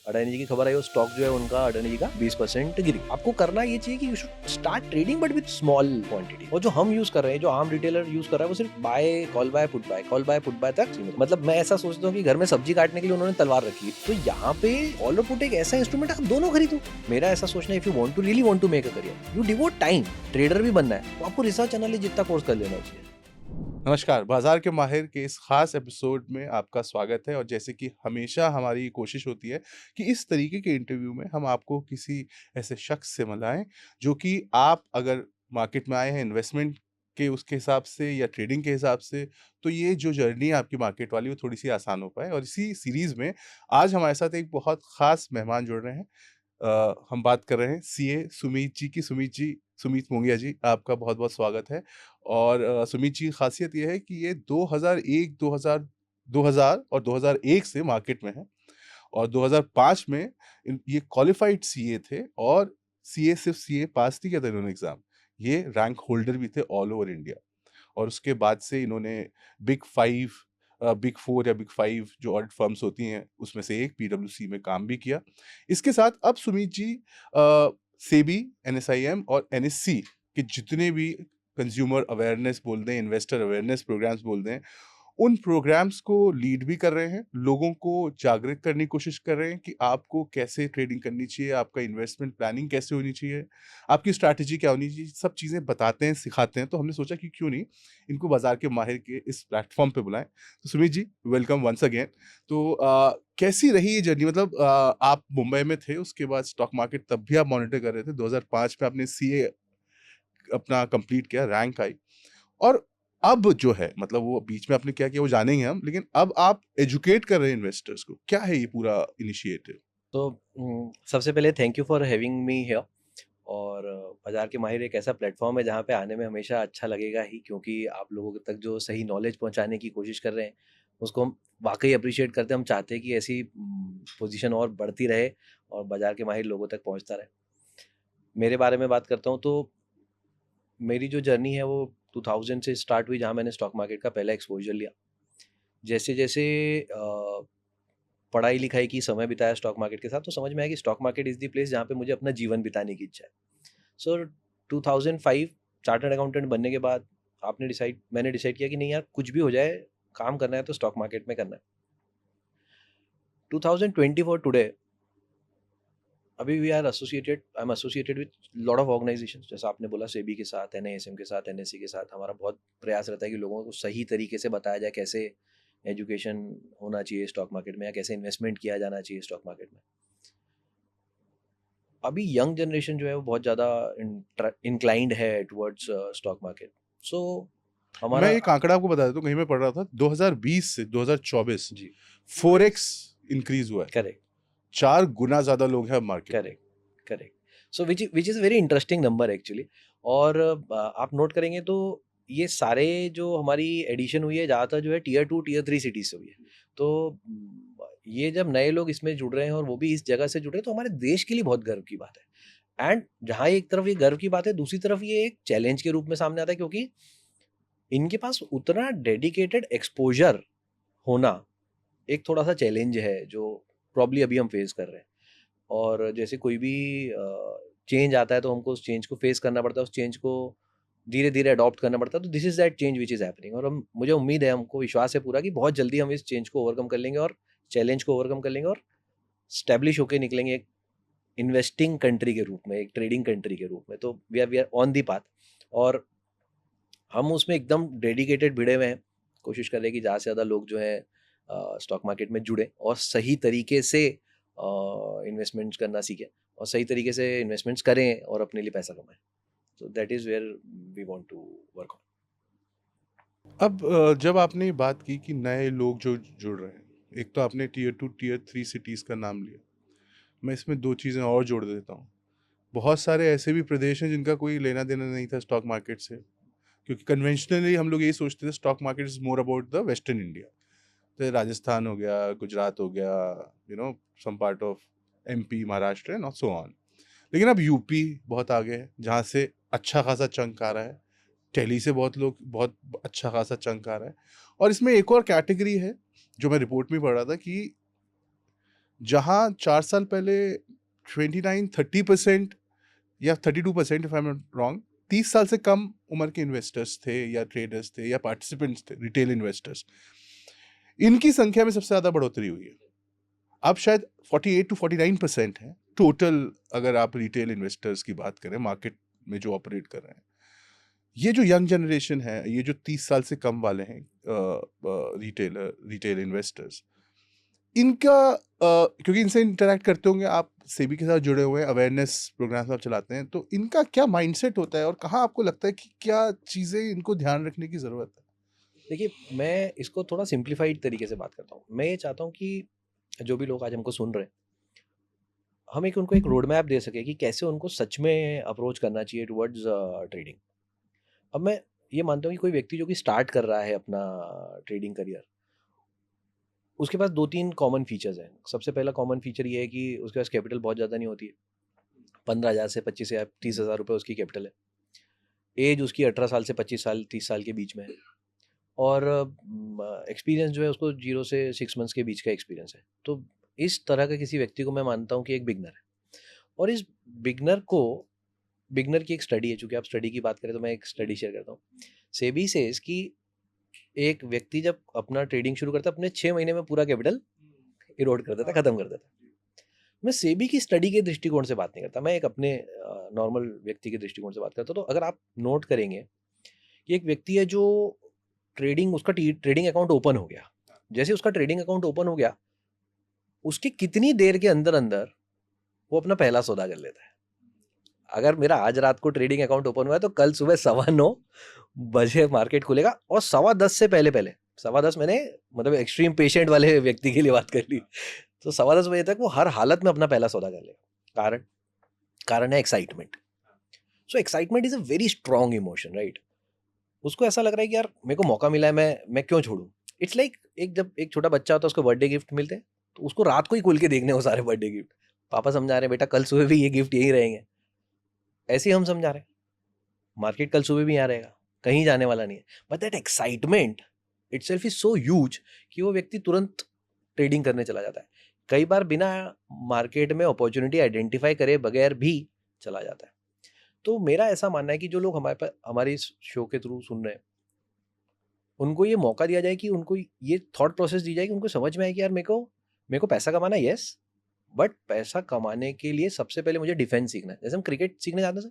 अडानी जी की खबर आई, वो स्टॉक जो है उनका अडानी जी का 20% गिरी। आपको करना ये चाहिए कि you should start trading but with small quantity. और जो हम यूज कर रहे हैं, जो आम रिटेलर यूज कर रहा है, वो सिर्फ buy call buy put buy call buy put buy तक सीमित। मतलब मैं ऐसा सोचता हूँ कि घर में सब्जी काटने के लिए उन्होंने तलवार रखी है, तो यहाँ पे कॉल और पुट एक ऐसा इंस्ट्रूमेंट आप दोनों खरीदो। मेरा ऐसा सोचना है, if you want to really want to make a career, you devote time. Trader भी बनना है तो आपको रिसर्च एनालिस्ट जितना कोर्स कर लेना चाहिए। नमस्कार, बाजार के माहिर के इस खास एपिसोड में आपका स्वागत है। और जैसे कि हमेशा हमारी कोशिश होती है कि इस तरीके के इंटरव्यू में हम आपको किसी ऐसे शख्स से मिलाएं जो कि आप अगर मार्केट में आए हैं इन्वेस्टमेंट के उसके हिसाब से या ट्रेडिंग के हिसाब से, तो ये जो जर्नी है आपकी मार्केट वाली वो थोड़ी सी आसान हो पाए। और इसी सीरीज में आज हमारे साथ एक बहुत खास मेहमान जुड़ रहे हैं। हम बात कर रहे हैं सीए सुमीत जी की। सुमीत मोंगिया जी, आपका बहुत-बहुत स्वागत है। और सुमीत जी की ख़ासियत ये है कि ये 2000 और 2001 से मार्केट में हैं। और 2005 में ये क्वालिफाइड सीए थे। और सीए सिर्फ़ सीए पास नहीं किया था इन्होंने एग्ज़ाम, ये रैंक होल्डर भी थे ऑल ओवर इंडिया। और उसके बाद से इन्होंने बिग 5 बिग 4 या बिग 5 जो ऑडिट फर्म्स होती हैं, उसमें से एक पीडब्ल्यूसी में काम भी किया। इसके साथ अब सुमीत जी सेबी, एनएसआईएम और एनएससी के जितने भी कंज्यूमर अवेयरनेस बोल दें, इन्वेस्टर अवेयरनेस प्रोग्राम्स बोल दें, उन प्रोग्राम्स को लीड भी कर रहे हैं, लोगों को जागृत करने की कोशिश कर रहे हैं कि आपको कैसे ट्रेडिंग करनी चाहिए, आपका इन्वेस्टमेंट प्लानिंग कैसे होनी चाहिए, आपकी स्ट्रैटेजी क्या होनी चाहिए, सब चीज़ें बताते हैं, सिखाते हैं। तो हमने सोचा कि क्यों नहीं इनको बाज़ार के माहिर के इस प्लेटफ़ॉर्म पे बुलाएँ। तो सुमीत जी, वेलकम वन्स अगेन। तो कैसी रही ये जर्नी? मतलब आप मुंबई में थे, उसके बाद स्टॉक मार्केट तब भी आप मॉनिटर कर रहे थे, 2005 में आपने सीए अपना कंप्लीट किया, रैंक आई। और अब जो है, मतलब वो बीच में आपने क्या किया वो जानेंगे हम, लेकिन अब आप एजुकेट कर रहे हैं इन्वेस्टर्स को। क्या है ये पूरा इनिशिएटिव? तो सबसे पहले thank you for having me here. और बाजार के माहिर एक ऐसा प्लेटफॉर्म है जहाँ पे आने में हमेशा अच्छा लगेगा ही, क्योंकि आप लोगों तक जो सही नॉलेज पहुँचाने की कोशिश कर रहे हैं उसको हम वाकई अप्रिशिएट करते हैं। हम चाहते हैं कि ऐसी पोजीशन और बढ़ती रहे और बाजार के माहिर लोगों तक पहुँचता रहे। मेरे बारे में बात करता हूँ तो मेरी जो जर्नी है वो 2000 से स्टार्ट हुई, जहाँ मैंने स्टॉक मार्केट का पहला एक्सपोजर लिया। जैसे जैसे पढ़ाई लिखाई की, समय बिताया स्टॉक मार्केट के साथ, तो समझ में आया कि stock market is the place जहाँ पे मुझे अपना जीवन बिताने की इच्छा है। सो 2005 चार्टर्ड अकाउंटेंट बनने के बाद मैंने डिसाइड किया कि नहीं यार, कुछ भी हो जाए, काम करना है तो स्टॉक मार्केट में करना है। 2024 टुडे, अभी we are associated I am associated with lot of organisations. जैसा आपने बोला, सेबी के साथ, एनआईएसएम के साथ, एनएससी के साथ हमारा बहुत प्रयास रहता है कि लोगों को सही तरीके से बताया जाए कैसे एजुकेशन होना चाहिए स्टॉक मार्केट में, या कैसे इन्वेस्टमेंट किया जाना चाहिए स्टॉक मार्केट में। अभी यंग जनरेशन जो है वो बहुत ज़्यादा इंक्लाइंड है टुवर्ड्स स्टॉक मार्केट। सो मैं हमारा। एक आंकड़ा आपको बता देता हूँ, कहीं मैं पढ़ रहा था, 2020 से 2024 जी। 4x इंक्रीज़ हुआ है। करेक्ट। 4 गुना ज़्यादा लोग हैं अब मार्केट में। Correct. Correct. So which is very interesting number actually. और आप नोट करेंगे तो ये सारे जो हमारी एडिशन हुई है, ज़्यादातर जो है टीयर 2 टीयर 3 सिटीज़ से हुई है। तो ये जब नए लोग इसमें जुड़ रहे हैं और वो भी इस जगह से जुड़ रहे हैं, तो हमारे देश के लिए बहुत गर्व की बात है। एंड जहाँ एक तरफ ये गर्व की बात है, दूसरी तरफ ये एक चैलेंज के रूप में सामने आता है, क्योंकि इनके पास उतना डेडिकेटेड एक्सपोज़र होना एक थोड़ा-सा चैलेंज है, जो प्रॉब्ली अभी हम फेस कर रहे हैं। और जैसे कोई भी चेंज आता है तो हमको उस चेंज को फेस करना पड़ता है, उस चेंज को धीरे-धीरे अडॉप्ट करना पड़ता है। तो this is that change which is happening. और हम मुझे उम्मीद है, हमको विश्वास है पूरा, कि बहुत जल्दी हम इस चेंज को ओवरकम कर लेंगे और चैलेंज को ओवरकम कर लेंगे और एस्टैब्लिश होके निकलेंगे एक इन्वेस्टिंग कंट्री के रूप में, एक ट्रेडिंग कंट्री के रूप में। तो we are on the path. और हम उसमें एकदम डेडिकेटेड भिड़े हुए हैं। कोशिश कर रहे हैं कि ज़्यादा से ज़्यादा लोग जो है स्टॉक मार्केट में जुड़े और सही तरीके से इन्वेस्टमेंट्स करना सीखें, और सही तरीके से इन्वेस्टमेंट्स करें और अपने लिए पैसा कमाएं। तो that is where we want to work on. अब जब आपने ये बात की कि नए लोग जो जुड़ रहे हैं, एक तो आपने टियर 2 टियर 3 सिटीज़ का नाम लिया। मैं इसमें 2 चीज़ें और जोड़ देता हूँ। बहुत सारे ऐसे भी प्रदेश हैं जिनका कोई लेना-देना नहीं था स्टॉक मार्केट से, क्योंकि कन्वेंशनली हम लोग यही सोचते थे stock market is more about the western India. तो राजस्थान हो गया, गुजरात हो गया, some part of MP, Maharashtra and so on. लेकिन अब यूपी बहुत आगे है, जहाँ से अच्छा खासा चंक आ रहा है। दिल्ली से बहुत अच्छा खासा चंक आ रहा है। और इसमें एक और कैटेगरी है, जो मैं रिपोर्ट में पढ़ रहा था कि जहाँ 4 साल पहले 29-30% या 32% if I am not wrong, 30 साल से कम उम्र के इन्वेस्टर्स थे या ट्रेडर्स थे या पार्टिसिपेंट्स थे, रिटेल इन्वेस्टर्स, इनकी संख्या में सबसे ज़्यादा बढ़ोतरी हुई है। अब शायद 48 टू 49% है टोटल, अगर आप रिटेल इन्वेस्टर्स की बात करें मार्केट में जो ऑपरेट कर रहे हैं। ये जो यंग जनरेशन है, ये जो 30 साल से कम वाले हैं रिटेल इन्वेस्टर्स, इनका क्योंकि इनसे इंटरैक्ट करते होंगे आप, सेबी के साथ जुड़े हुए हैं, अवेयरनेस प्रोग्राम्स आप चलाते हैं, तो इनका क्या माइंडसेट होता है और कहाँ आपको लगता है कि क्या चीज़ें इनको ध्यान रखने की ज़रूरत है? देखिए, मैं इसको थोड़ा सिंप्लीफाइड तरीके से बात करता हूँ। मैं ये चाहता हूँ कि जो भी लोग आज हमको सुन रहे हैं, हम एक उनको एक रोड मैप दे सकें कि कैसे उनको सच में अप्रोच करना चाहिए टुवर्ड्स ट्रेडिंग। अब मैं ये मानता हूँ कि कोई व्यक्ति जो कि स्टार्ट कर रहा है अपना ट्रेडिंग करियर, उसके पास 2-3 कॉमन फीचर्स हैं। सबसे पहला कॉमन फीचर ये है कि उसके पास कैपिटल बहुत ज़्यादा नहीं होती है। 15,000 से 25,000 30,000 रुपये उसकी कैपिटल है। एज उसकी 18 साल से 25 साल 30 साल के बीच में है। और एक्सपीरियंस जो है उसको 0 से 6 मंथ्स के बीच का एक्सपीरियंस है। तो इस तरह का किसी व्यक्ति को मैं मानता हूँ कि एक बिगनर है। और इस बिगनर की एक स्टडी है, चूँकि आप स्टडी की बात करें तो मैं एक स्टडी शेयर करता हूँ। सेबी सेज कि एक व्यक्ति जब अपना ट्रेडिंग शुरू करता है, अपने 6 महीने में पूरा कैपिटल इरोड कर देता है, खत्म कर देता है। मैं सेबी की स्टडी के दृष्टिकोण से बात नहीं करता, मैं एक अपने नॉर्मल व्यक्ति के दृष्टिकोण से बात करता हूँ। तो अगर आप नोट करेंगे कि एक व्यक्ति है जो उसका ट्रेडिंग अकाउंट ओपन हो गया, जैसे उसका ट्रेडिंग अकाउंट ओपन हो गया, उसकी कितनी देर के अंदर अंदर वो अपना पहला सौदा कर लेता है। अगर मेरा आज रात को ट्रेडिंग अकाउंट ओपन हुआ है तो कल सुबह 9:15 बजे मार्केट खुलेगा, और 10:15 से पहले पहले, 10:15 मैंने मतलब एक्सट्रीम पेशेंट वाले व्यक्ति के लिए बात कर ली, तो 10:15 बजे तक वो हर हालत में अपना पहला सौदा कर लेगा। कारण है excitement. So excitement is a very strong emotion, right? उसको ऐसा लग रहा है कि यार मेरे को मौका मिला है, मैं क्यों छोड़ूं। इट्स लाइक एक जब एक छोटा बच्चा होता है, उसको बर्थडे गिफ्ट मिलते हैं, तो उसको रात को ही खोल के देखने वो सारे बर्थडे गिफ्ट। पापा समझा रहे हैं बेटा कल सुबह भी ये गिफ्ट यही रहेंगे, ऐसे ही हम समझा रहे हैं मार्केट कल सुबह भी यहाँ रहेगा, कहीं जाने वाला नहीं है। But that excitement itself is so huge कि वो व्यक्ति तुरंत ट्रेडिंग करने चला जाता है। कई बार बिना मार्केट में अपॉर्चुनिटी आइडेंटिफाई करे बगैर भी चला जाता है। तो मेरा ऐसा मानना है कि जो लोग हमारे इस शो के थ्रू सुन रहे हैं, उनको ये मौका दिया जाए कि उनको ये थॉट प्रोसेस दी जाए कि उनको समझ में आए कि यार मेरे को पैसा कमाना है, यस, बट पैसा कमाने के लिए सबसे पहले मुझे डिफेंस सीखना है। जैसे हम क्रिकेट सीखने जाते हैं,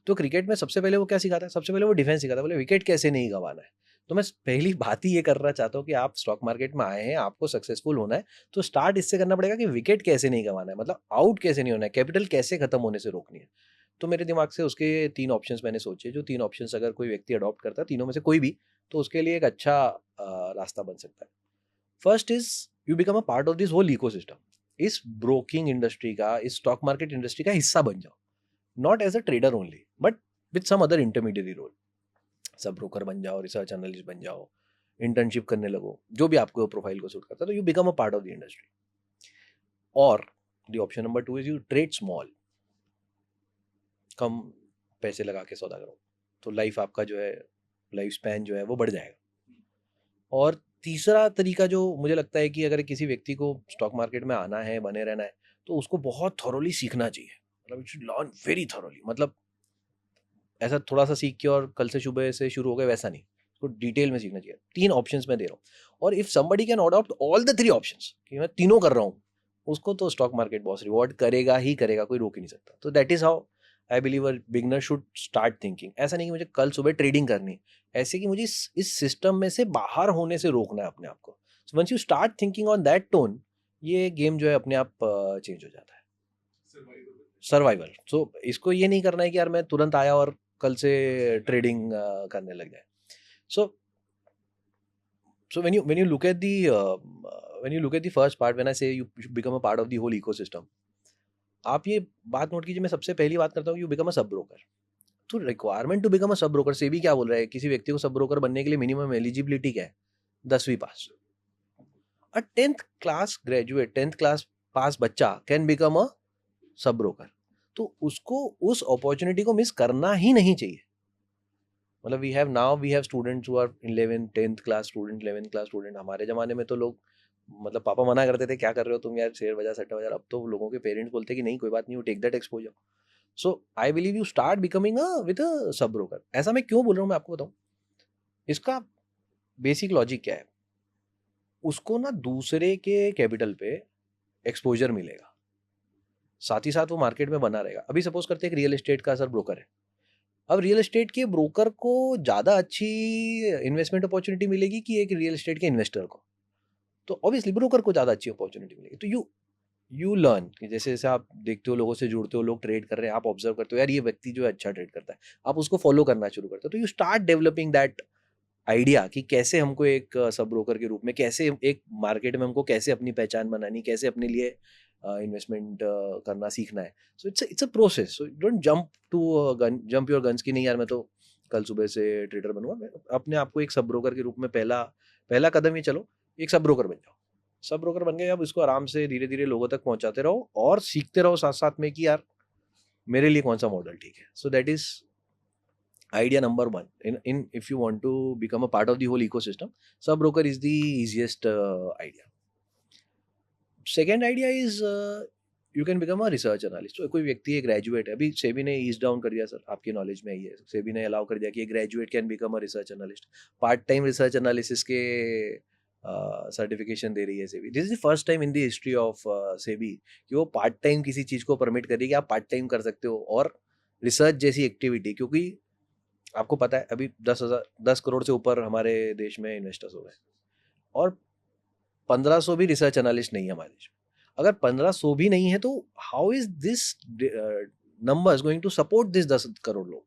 तो क्रिकेट में सबसे पहले वो क्या सिखाता है? सबसे पहले वो डिफेंस सिखाता है, बोले विकेट कैसे नहीं गंवाना है। तो मैं पहली बात ही ये करना चाहता हूँ कि आप स्टॉक मार्केट में आए हैं, आपको सक्सेसफुल होना है, तो स्टार्ट इससे करना पड़ेगा कि विकेट कैसे नहीं गंवाना है, मतलब आउट कैसे नहीं होना है, कैपिटल कैसे खत्म होने से रोकनी है। तो मेरे दिमाग से उसके 3 ऑप्शंस मैंने सोचे, जो 3 ऑप्शंस अगर कोई व्यक्ति अडॉप्ट करता है, तीनों में से कोई भी, तो उसके लिए एक अच्छा रास्ता बन सकता है। First is you become a part of this whole ecosystem. इस ब्रोकिंग इंडस्ट्री का, इस स्टॉक मार्केट इंडस्ट्री का हिस्सा बन जाओ, not as a trader only but with some other intermediate role. Sub broker बन जाओ, रिसर्च एनालिस्ट बन जाओ, इंटर्नशिप करने लगो, जो भी आपको प्रोफाइल को सूट करता है, तो you become a part of the industry. और the option number 2 is you trade small, कम पैसे लगा के सौदा करो, तो लाइफ आपका जो है, लाइफ स्पैन जो है वो बढ़ जाएगा। और तीसरा तरीका जो मुझे लगता है कि अगर किसी व्यक्ति को स्टॉक मार्केट में आना है, बने रहना है, तो उसको बहुत थॉरोली सीखना चाहिए। मतलब it should learn very thoroughly, मतलब ऐसा थोड़ा सा सीख के और कल से सुबह से शुरू हो गए वैसा नहीं, उसको डिटेल में सीखना चाहिए। 3 ऑप्शंस मैं दे रहा हूँ, और if somebody can adopt all the 3 options कि मैं तीनों कर रहा हूँ, उसको तो स्टॉक मार्केट बॉस रिवॉर्ड करेगा ही करेगा, कोई रोक ही नहीं सकता। तो that is how I believe a beginner should start thinking. ऐसा नहीं कि मुझे कल सुबह ट्रेडिंग करनी है, ऐसे कि मुझे इस सिस्टम में से बाहर होने से रोकना है अपने आप को। So once you start thinking on that tone, ये गेम जो है अपने आप चेंज हो जाता है। सर्वाइवल। सो इसको ये नहीं करना है कि यार मैं तुरंत आया और कल से ट्रेडिंग करने लग जाए। सो when you look at the first part, when I say you should become a part of the whole ecosystem, आप ये बात नोट कीजिए। मैं सबसे पहली बात करता हूँ, you become a sub broker. तो requirement to become a sub broker, से भी क्या बोल रहा है, किसी व्यक्ति को सब ब्रोकर बनने के लिए मिनिमम एलिजिबिलिटी क्या है? 10वीं पास। अ 10th class graduate, 10th class pass बच्चा can become a sub broker. तो उसको उस अपॉर्चुनिटी को मिस करना ही नहीं चाहिए। मतलब we have students who are 11th 10th class student, 11th class student. हमारे ज़माने में तो लोग मतलब पापा मना करते थे, क्या कर रहे हो तुम यार, शेयर बाजार सट्टा बाजार। अब तो लोगों के पेरेंट्स बोलते हैं कि नहीं कोई बात नहीं, you take that exposure. So I believe you start becoming a with a sub broker. ऐसा मैं क्यों बोल रहा हूँ मैं आपको बताऊँ। इसका बेसिक लॉजिक क्या है, उसको ना दूसरे के कैपिटल पे एक्सपोजर मिलेगा, साथ ही साथ वो मार्केट में बना रहेगा। अभी सपोज करते हैं एक रियल एस्टेट का सर ब्रोकर है, अब रियल एस्टेट के ब्रोकर को ज़्यादा अच्छी इन्वेस्टमेंट अपॉर्चुनिटी मिलेगी कि एक रियल एस्टेट के इन्वेस्टर को। तो ऑब्वियसली ब्रोकर को ज़्यादा अच्छी अपॉर्चुनिटी मिलेगी। तो यू लर्न कि जैसे जैसे आप देखते हो, लोगों से जुड़ते हो, लोग ट्रेड कर रहे हैं, आप ऑब्जर्व करते हो यार ये व्यक्ति जो है अच्छा ट्रेड करता है, आप उसको फॉलो करना शुरू करते हो। तो you start developing that idea कि कैसे हमको एक सब ब्रोकर के रूप में, कैसे एक मार्केट में हमको कैसे अपनी पहचान बनानी, कैसे अपने लिए इन्वेस्टमेंट करना सीखना है। So it's a process. So don't jump to jump your guns कि नहीं यार मैं तो कल सुबह से ट्रेडर बनूंगा। मैं अपने आप को एक सब ब्रोकर के रूप में पहला पहला कदम ही चलो, एक सब ब्रोकर बन जाओ। सब ब्रोकर बन गए, अब इसको आराम से धीरे धीरे लोगों तक पहुंचाते रहो और सीखते रहो साथ साथ में कि यार मेरे लिए कौन सा मॉडल ठीक है। So that is idea number one in if you want to become a part of the whole ecosystem. Sub broker is the easiest idea. Second idea is you can become a research analyst. तो कोई व्यक्ति है graduate है, अभी सेबी ने ease down कर दिया sir, आपकी नॉलेज में ही है, सेबी ने अलाउ कर दिया कि graduate can become a research analyst. Part time research analysis के सर्टिफिकेशन दे रही है SEBI. This is the first time in the history of SEBI कि वो पार्ट टाइम किसी चीज़ को परमिट कर रही है कि आप पार्ट टाइम कर सकते हो और रिसर्च जैसी एक्टिविटी। क्योंकि आपको पता है अभी 10 करोड़ से ऊपर हमारे देश में इन्वेस्टर्स हो गए और 1500 भी रिसर्च एनालिस्ट नहीं है हमारे देश में। अगर 1500 भी नहीं है तो how is this number going to support this 10 crore लोग।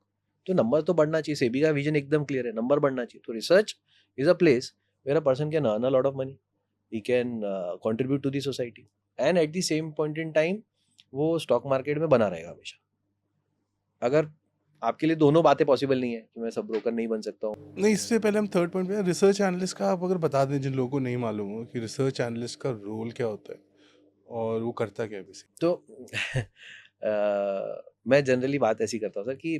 तो नंबर तो बढ़ना चाहिए, सेबी का विजन एकदम क्लियर है, नंबर बढ़ना चाहिए। तो research is a place where a person can earn a lot of money, he can contribute to the society and at the same point in time वो स्टॉक मार्केट में बना रहेगा हमेशा। अगर आपके लिए दोनों बातें पॉसिबल नहीं है कि मैं सब ब्रोकर नहीं बन सकता हूँ। नहीं, इससे पहले हम थर्ड पॉइंट पे रिसर्च एनालिस्ट का आप अगर बता दें जिन लोगों को नहीं मालूम हो कि रिसर्च एनालिस्ट का रोल क्या होता है और वो करता क्या है बेसिक। तो मैं जनरली बात ऐसी करता हूँ सर कि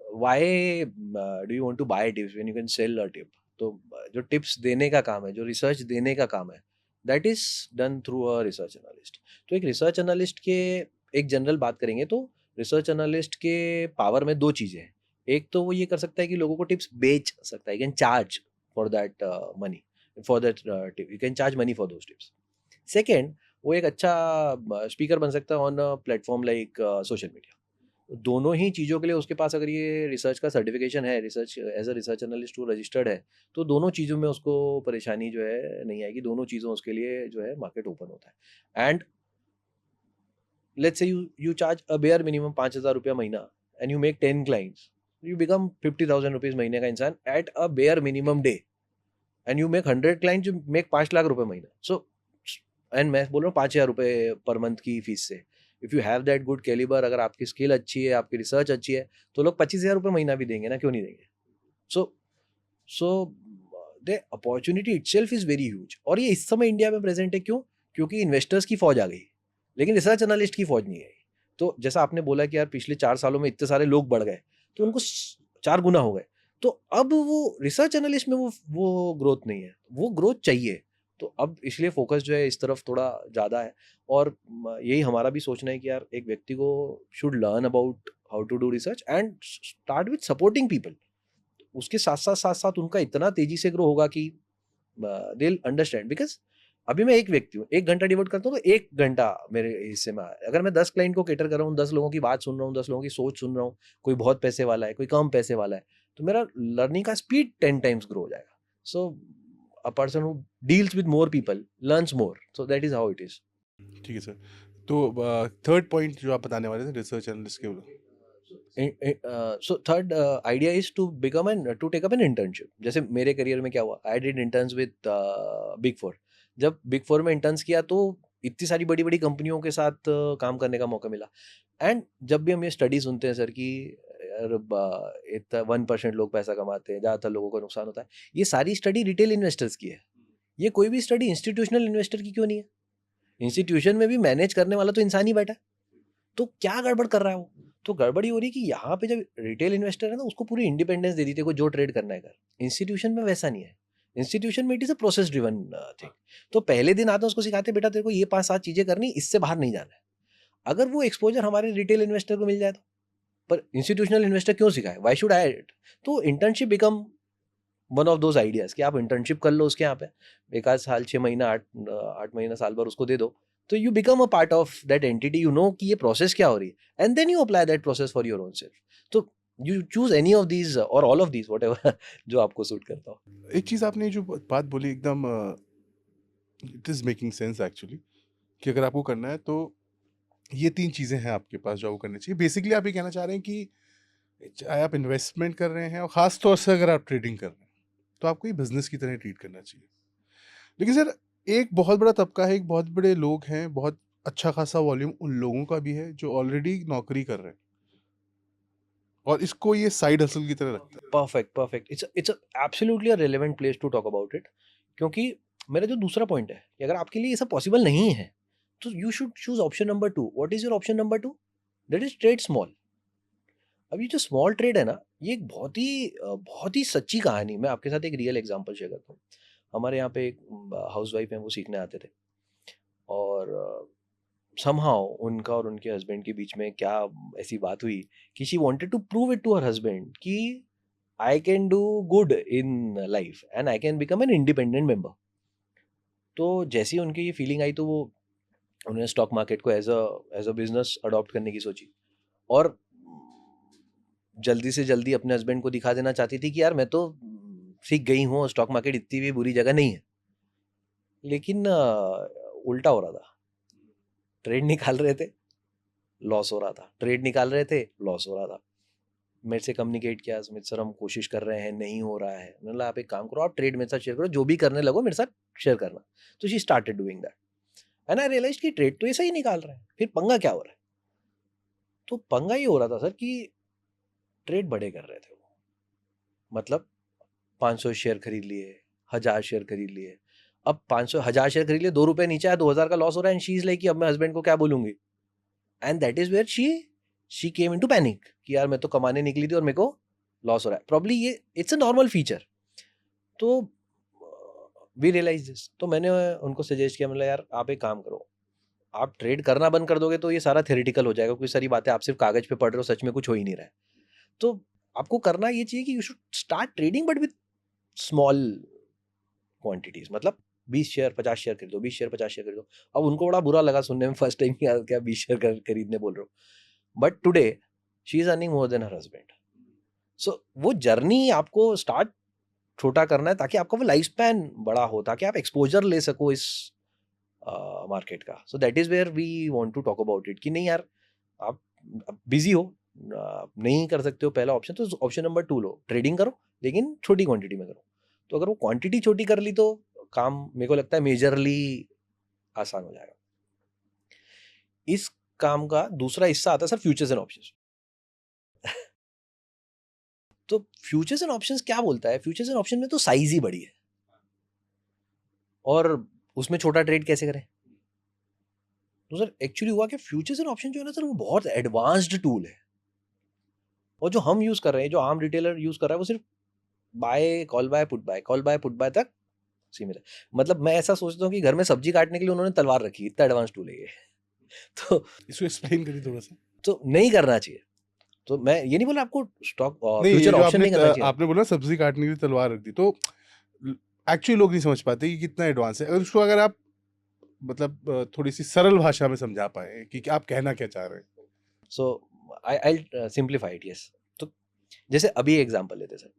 why do you want to buy tips when you can sell a tip. तो जो टिप्स देने का काम है, जो रिसर्च देने का काम है, that is done through a research analyst. तो एक रिसर्च एनालिस्ट के एक जनरल बात करेंगे तो रिसर्च एनालिस्ट के पावर में दो चीज़ें हैं। एक तो वो ये कर सकता है कि लोगों को टिप्स बेच सकता है, can charge for that money, for that tip you can charge money for those tips. Second, वो एक अच्छा स्पीकर बन सकता है on a platform like social media. दोनों ही चीज़ों के लिए उसके पास अगर ये रिसर्च का सर्टिफिकेशन है, research as a research analyst वो रजिस्टर्ड है, तो दोनों चीज़ों में उसको परेशानी जो है नहीं आएगी। दोनों चीज़ों उसके लिए जो है मार्केट ओपन होता है। And let's say you charge a bare minimum 5,000 रुपया महीना and you make 10 clients, you become 50,000 rupees महीने का इंसान at a bare minimum day and you make 100 clients, you make 5 lakh रुपए महीना। सो एंड मैं बोल रहा हूँ 5,000 रुपये पर मंथ की फीस से। If you have that good calibre, अगर आपकी स्किल अच्छी है, आपकी रिसर्च अच्छी है, तो लोग 25,000 रुपये महीना भी देंगे ना, क्यों नहीं देंगे। So so the opportunity itself is very huge. और ये इस समय इंडिया में प्रेजेंट है, क्यों? क्योंकि इन्वेस्टर्स की फौज आ गई, लेकिन रिसर्च एनालिस्ट की फौज नहीं आई। तो जैसा आपने बोला कि यार पिछले 4 सालों में इतने सारे लोग बढ़ गए, तो उनको 4 गुना हो गए। तो अब वो रिसर्च एनालिस्ट में वो ग्रोथ नहीं है, वो ग्रोथ चाहिए। तो अब इसलिए फोकस जो है इस तरफ थोड़ा ज़्यादा है। और यही हमारा भी सोचना है कि यार एक व्यक्ति को should learn about how to do research and start with supporting people. उसके साथ साथ उनका इतना तेजी से ग्रो होगा कि दे विल अंडरस्टैंड। बिकॉज अभी मैं एक व्यक्ति हूँ, 1 घंटा डिवोट करता हूँ तो 1 घंटा मेरे हिस्से में आया। अगर मैं 10 क्लाइंट को केटर कर रहा हूँ, 10 लोगों की बात सुन रहा हूँ, 10 लोगों की सोच सुन रहा हूँ, कोई बहुत पैसे वाला है, कोई कम पैसे वाला है, तो मेरा लर्निंग का स्पीड 10 टाइम्स ग्रो हो जाएगा। So a person who deals with more people learns more. So that is how it is. ठीक है सर। तो थर्ड पॉइंट जो आप बताने वाले थे रिसर्च एनालिस्ट के so third idea is to become an to take up an internship. जैसे मेरे करियर में क्या हुआ, I did interns with big four. जब बिग फोर में इंटर्न्स किया तो इतनी सारी बड़ी बड़ी कंपनियों के साथ काम करने का मौका मिला। एंड जब भी हम ये स्टडी सुनते हैं सर कि यार इतना 1% लोग पैसा कमाते हैं, ज़्यादातर लोगों को नुकसान होता है, ये सारी स्टडी रिटेल इन्वेस्टर्स की है। ये कोई भी स्टडी इंस्टीट्यूशनल इन्वेस्टर की क्यों नहीं है? इंस्टीट्यूशन में भी मैनेज करने वाला तो इंसान ही बैठा है। तो क्या गड़बड़ कर रहा है वो? तो गड़बड़ी हो रही है कि यहाँ पे जब रिटेल इन्वेस्टर है ना, उसको पूरी इंडिपेंडेंस दे दी थी, को जो ट्रेड करना है कर। इंस्टीट्यूशन में वैसा नहीं है। इंस्टीट्यूशन में it is a process driven thing. तो पहले दिन आता है उसको सिखाते हैं, बेटा तेरे को ये 5-7 चीजें करनी, इससे बाहर नहीं जाना है। अगर वो एक्सपोजर हमारे रिटेल इन्वेस्टर को मिल जाए तो, पर इंस्टीट्यूशनल इन्वेस्टर क्यों सिखाए, व्हाई शुड आई इट? तो internship become one of those ideas कि आप इंटर्नशिप कर लो उसके यहाँ पे, एक आध साल, 6 महीना, 8 महीना, साल भर उसको दे दो, तो you become a part of that entity, you know कि ये प्रोसेस क्या हो रही है, and then you apply that process for your own self. तो you choose any of these और all of these, whatever जो आपको सूट करता हो। एक चीज़ आपने जो बात बोली एकदम it is making sense actually, कि अगर आपको करना है तो ये 3 चीज़ें हैं आपके पास जो आपको करनी चाहिए। बेसिकली आप ये कहना चाह रहे हैं कि चाहे आप इन्वेस्टमेंट कर रहे हैं और ख़ास तौर से अगर आप ट्रेडिंग कर रहे हैं, तो आपको ये बिज़नेस की तरह ट्रीट करना चाहिए। लेकिन सर, एक बहुत बड़ा तबका है, एक बहुत बड़े लोग हैं, बहुत अच्छा खासा वॉल्यूम उन लोगों का भी है जो ऑलरेडी नौकरी कर रहे हैं और इसको ये साइड हसल की तरह रखता है। Perfect, perfect, it's absolutely a relevant place to talk about it. क्योंकि मेरा जो दूसरा पॉइंट है कि अगर आपके लिए ये सब पॉसिबल नहीं है, तो you should choose option number 2। What is your option number 2? That is trade small. अब ये जो स्मॉल ट्रेड है ना, ये एक बहुत ही सच्ची कहानी, मैं आपके साथ एक रियल एग्जांपल शेयर करता हूँ। हमारे यहाँ पे एक हाउसवाइफ है, वो सीखने आते थे, और समहाउ उनका और उनके हस्बैंड के बीच में क्या ऐसी बात हुई कि she wanted to prove it to her husband कि I can do good in life and I can become an independent member. तो जैसे ही उनकी ये फीलिंग आई, तो वो उन्होंने स्टॉक मार्केट को एज अ बिजनेस अडॉप्ट करने की सोची, और जल्दी से जल्दी अपने हस्बैंड को दिखा देना चाहती थी कि यार मैं तो सीख गई हूँ, स्टॉक मार्केट इतनी भी बुरी जगह नहीं है। लेकिन उल्टा हो रहा था। ट्रेड निकाल रहे थे, लॉस हो रहा था, ट्रेड निकाल रहे थे, लॉस हो रहा था। मेरे से कम्युनिकेट किया, सुमित सर हम कोशिश कर रहे हैं, नहीं हो रहा है। मैंने बोला आप एक काम करो, आप ट्रेड मेरे साथ शेयर करो, जो भी करने लगो मेरे साथ शेयर करना। तो she started doing that, and I realise कि ट्रेड तो ऐसा ही निकाल रहे हैं, फिर पंगा क्या हो रहा है? तो पंगा ये हो रहा था सर कि ट्रेड बड़े कर रहे थे वो, मतलब 500 शेयर खरीद लिए, 1000 शेयर खरीद लिए। अब 500 1000 शेयर खरीद लिए, 2 रुपए नीचे आया, 2000 का लॉस हो रहा है, एंड शी इज लाइक कि अब मैं हस्बैंड को क्या बोलूंगी? And that is where she came into panic कि यार मैं तो कमाने निकली थी और मेरे को लॉस हो रहा है। प्रॉब्ली ये इट्स अ नॉर्मल फीचर। तो वी रियलाइज दिस, तो मैंने उनको सजेस्ट किया, मतलब यार आप एक काम करो, आप ट्रेड करना बंद कर दोगे तो ये सारा थ्योरेटिकल हो जाएगा, कुछ सारी बातें आप सिर्फ कागज पे पढ़ रहे हो, सच में कुछ हो ही नहीं रहा है। तो आपको करना ये चाहिए कि you should start trading but with small quantities, मतलब 20 शेयर 50 शेयर खरीदो, 20 शेयर 50 शेयर खरीदो। अब उनको बड़ा बुरा लगा सुनने में फर्स्ट टाइम, क्या क्या 20 शेयर खरीदने बोल रहे हो, but today she is earning more than her husband. So वो जर्नी आपको स्टार्ट छोटा करना है, ताकि आपका वो लाइफ स्पैन बड़ा हो, ताकि आप एक्सपोजर ले सको इस मार्केट का। So that is where we want to talk about it कि नहीं यार, आप बिजी हो, आप नहीं कर सकते हो पहला ऑप्शन, तो ऑप्शन नंबर 2 लो, ट्रेडिंग करो, लेकिन छोटी क्वांटिटी में करो। तो अगर वो क्वांटिटी छोटी कर ली, तो काम मेरे को लगता है मेजरली आसान हो जाएगा। इस काम का दूसरा हिस्सा आता है सर फ्यूचर्स एंड ऑप्शंस। तो फ्यूचर्स एंड ऑप्शंस क्या बोलता है? फ्यूचर्स एंड ऑप्शन में तो साइज ही बड़ी है, और उसमें छोटा ट्रेड कैसे करें? तो सर एक्चुअली हुआ कि फ्यूचर्स एंड ऑप्शन जो है ना सर, वो बहुत एडवांस्ड टूल है, और जो हम यूज कर रहे हैं, जो आम रिटेलर यूज कर रहा है, वो सिर्फ buy, call buy, put buy, call buy, put buy तक सीमित है। मतलब मैं ऐसा सोचता हूँ कि घर में सब्जी काटने के लिए उन्होंने तलवार रखी, इतना एडवांस टूल है ये। तो इसको एक्सप्लेन करिए थोड़ा-सा। नहीं करना चाहिए। तो मैं ये नहीं बोला आपको स्टॉक नहीं, ये फ्यूचर जो ऑप्शन नहीं करना चाहिए। आपने बोला सब्ज़ी काटने के लिए तलवार रख दी, तो एक्चुअली लोग नहीं समझ पाते कि कितना एडवांस है। अगर उसको अगर आप मतलब थोड़ी-सी सरल भाषा में समझा पाएँ कि आप कहना क्या चाह रहे हैं? सो आई सिंप्लीफाई इट, यस। तो जैसे अभी एग्जांपल लेते हैं सर,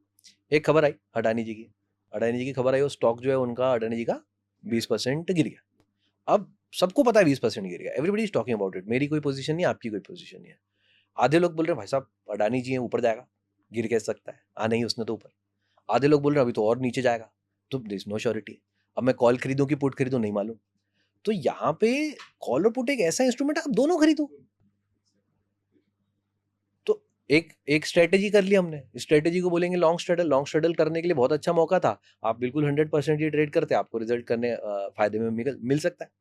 एक खबर आई अडानी जी की, अडानी जी की खबर आई, वो स्टॉक जो है उनका, अडानी जी का 20% गिर गया। अब सबको पता है 20% गिर गया, everybody is talking about it, मेरी कोई पोजीशन नहीं, आपकी कोई पोजीशन नहीं है। आधे लोग बोल रहे हैं भाई साहब अडानी जी हैं, ऊपर जाएगा, गिर कैसे सकता है, नहीं उसने तो ऊपर। आधे लोग बोल रहे हैं अभी तो और नीचे जाएगा, तो देयर इज नो श्योरिटी। अब मैं कॉल खरीदूं कि पुट खरीदूं, नहीं मालूम। तो यहाँ पे कॉल और पुट एक ऐसा इंस्ट्रूमेंट है, आप दोनों खरीदो। तो एक स्ट्रेटेजी कर ली हमने, स्ट्रेटेजी को बोलेंगे लॉन्ग स्ट्रेडल। लॉन्ग स्ट्रेडल करने के लिए बहुत अच्छा मौका था, आप बिल्कुल 100% ये ट्रेड करते, आपको रिजल्ट करने फायदे में मिल सकता है।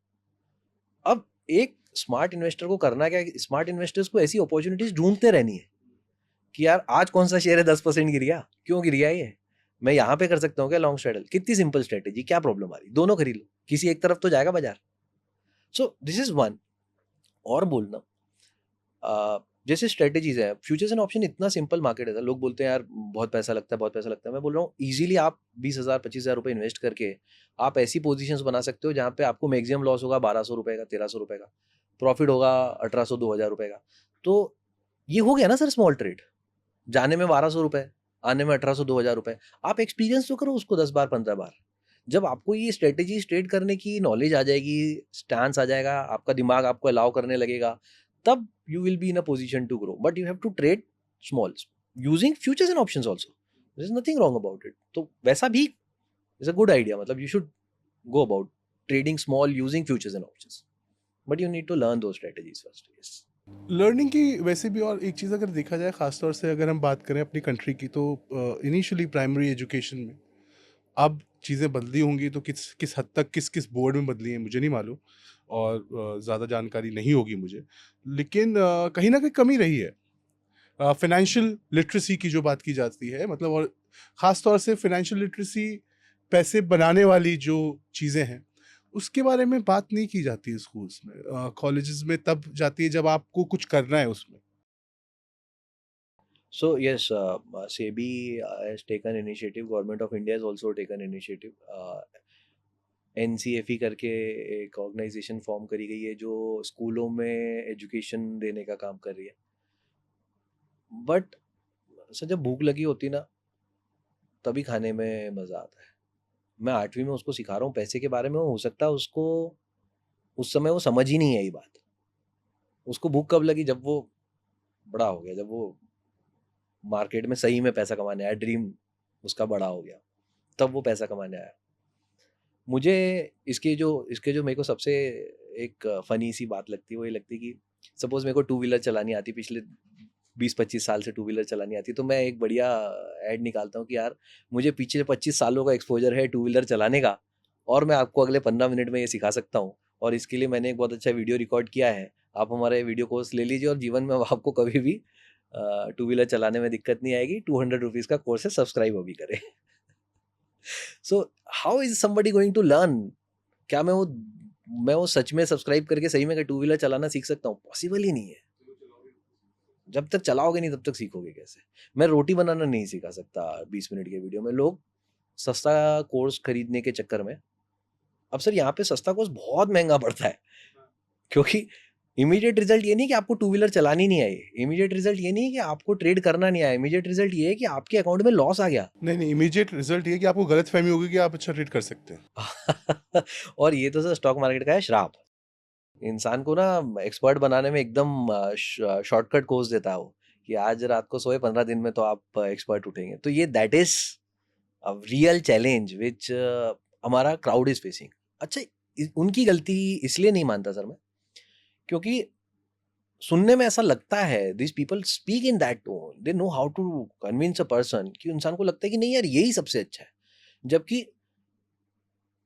अब एक स्मार्ट इन्वेस्टर को करना क्या है, स्मार्ट इन्वेस्टर्स को ऐसी अपॉर्चुनिटीज ढूंढते रहनी है कि यार आज कौन सा शेयर है 10% गिर गया, क्यों गिर गया ये, मैं यहाँ पे कर सकता हूँ क्या लॉन्ग स्ट्रैडल? कितनी सिंपल स्ट्रैटेजी, क्या प्रॉब्लम आ रही? दोनों खरीद लो, किसी एक तरफ तो जाएगा बाजार। सो दिस इज वन। और बोलना जैसे स्ट्रेटेजीज है, फ्यूचर्स एंड ऑप्शन इतना सिंपल मार्केट है। लोग बोलते हैं यार बहुत पैसा लगता है, बहुत पैसा लगता है। मैं बोल रहा हूँ इजीली आप 20,000 25,000 रुपये इन्वेस्ट करके आप ऐसी पोजीशंस बना सकते हो जहाँ पे आपको मैक्सिमम लॉस होगा 1,200 रुपये का, 1,300 रुपये का, प्रॉफिट होगा 1,800 2,000 रुपये का। तो ये हो गया ना सर स्मॉल ट्रेड। जाने में 1,200 रुपये, आने में 1,800 2,000 रुपये। आप एक्सपीरियंस तो करो उसको 10 बार 15 बार। जब आपको ये स्ट्रेटेजी ट्रेड करने की नॉलेज आ जाएगी, स्टांस आ जाएगा, आपका दिमाग आपको अलाउ करने लगेगा, तब you will be in a position to grow, but you have to trade small using futures and options also. There is nothing wrong about it. तो वैसा भी is a good idea. मतलब you should go about trading small using futures and options, but you need to learn those strategies first. Yes. Learning की वैसे भी और एक चीज़ अगर देखा जाए ख़ासतौर से अगर हम बात करें अपनी कंट्री की, तो इनिशियली प्राइमरी एजुकेशन में अब चीज़ें बदली होंगी, तो किस किस हद तक किस किस बोर्ड में बदली हैं मुझे नहीं मालूम, और ज़्यादा जानकारी नहीं होगी मुझे, लेकिन कहीं ना कहीं कमी रही है। फाइनेंशियल लिटरेसी की जो बात की जाती है, मतलब, और ख़ास तौर से फाइनेंशियल लिटरेसी, पैसे बनाने वाली जो चीज़ें हैं, उसके बारे में बात नहीं की जाती है स्कूल्स में। कॉलेजेस में तब जाती है जब आपको कुछ करना है उसमें। So yes, SEBI has taken initiative. Government of India has also taken initiative. NCFE करके एक ऑर्गेनाइजेशन फॉर्म करी गई है जो स्कूलों में एजुकेशन देने का काम कर रही है। बट सर जब भूख लगी होती ना तभी खाने में मज़ा आता है। मैं 8वीं में उसको सिखा रहा हूँ पैसे के बारे में, हो सकता है उसको उस समय वो समझ ही नहीं आई बात। उसको भूख कब लगी? जब वो बड़ा हो गया, जब वो मार्केट में सही में पैसा कमाने आया, ड्रीम उसका बड़ा हो गया, तब वो पैसा कमाने आया। मुझे इसके जो मेरे को सबसे एक फ़नी सी बात लगती है, वो ये लगती है कि सपोज़ मेरे को टू व्हीलर चलानी आती, पिछले 20-25 साल से टू व्हीलर चलानी आती, तो मैं एक बढ़िया ऐड निकालता हूँ कि यार मुझे पिछले 25 सालों का एक्सपोज़र है टू व्हीलर चलाने का, और मैं आपको अगले 15 मिनट में ये सिखा सकता हूँ, और इसके लिए मैंने एक बहुत अच्छा वीडियो रिकॉर्ड किया है। आप हमारे वीडियो कोर्स ले लीजिए और जीवन में आपको कभी भी टू व्हीलर चलाने में दिक्कत नहीं आएगी। 200 रुपीज़ का कोर्स है, सब्सक्राइब वो भी करें। So how is somebody going to learn? क्या मैं वो सच में सब्सक्राइब करके सही में टू व्हीलर चलाना सीख सकता हूँ? पॉसिबल ही नहीं है। जब तक चलाओगे नहीं तब तक सीखोगे कैसे? मैं रोटी बनाना नहीं सिखा सकता 20 मिनट के वीडियो में। लोग सस्ता कोर्स खरीदने के चक्कर में, अब सर यहाँ पे सस्ता कोर्स बहुत महंगा पड़ता है, क्योंकि इमीडिएट रिजल्ट ये नहीं कि आपको टू व्हीलर चलानी नहीं आई, इमीडिएट रिजल्ट ये नहीं है कि आपको ट्रेड करना नहीं आया, इमीडिएट रिजल्ट ये है कि आपके अकाउंट में लॉस आ गया। नहीं नहीं, इमीडिएट रिजल्ट ये कि आपको गलत फहमी होगी कि आप अच्छा ट्रेड कर सकते हैं। और ये तो सर स्टॉक मार्केट का है श्राप। इंसान को ना एक्सपर्ट बनाने में एकदम शॉर्टकट कोर्स देता है वो, कि आज रात को सोए 15 दिन में तो आप एक्सपर्ट उठेंगे। तो ये that is a real challenge विच हमारा क्राउड इज फेसिंग। अच्छा, उनकी गलती इसलिए नहीं मानता सर मैं, क्योंकि सुनने में ऐसा लगता है, this people speak in that tone, they know how to convince a person, कि इंसान को लगता है कि नहीं यार यही सबसे अच्छा है। जबकि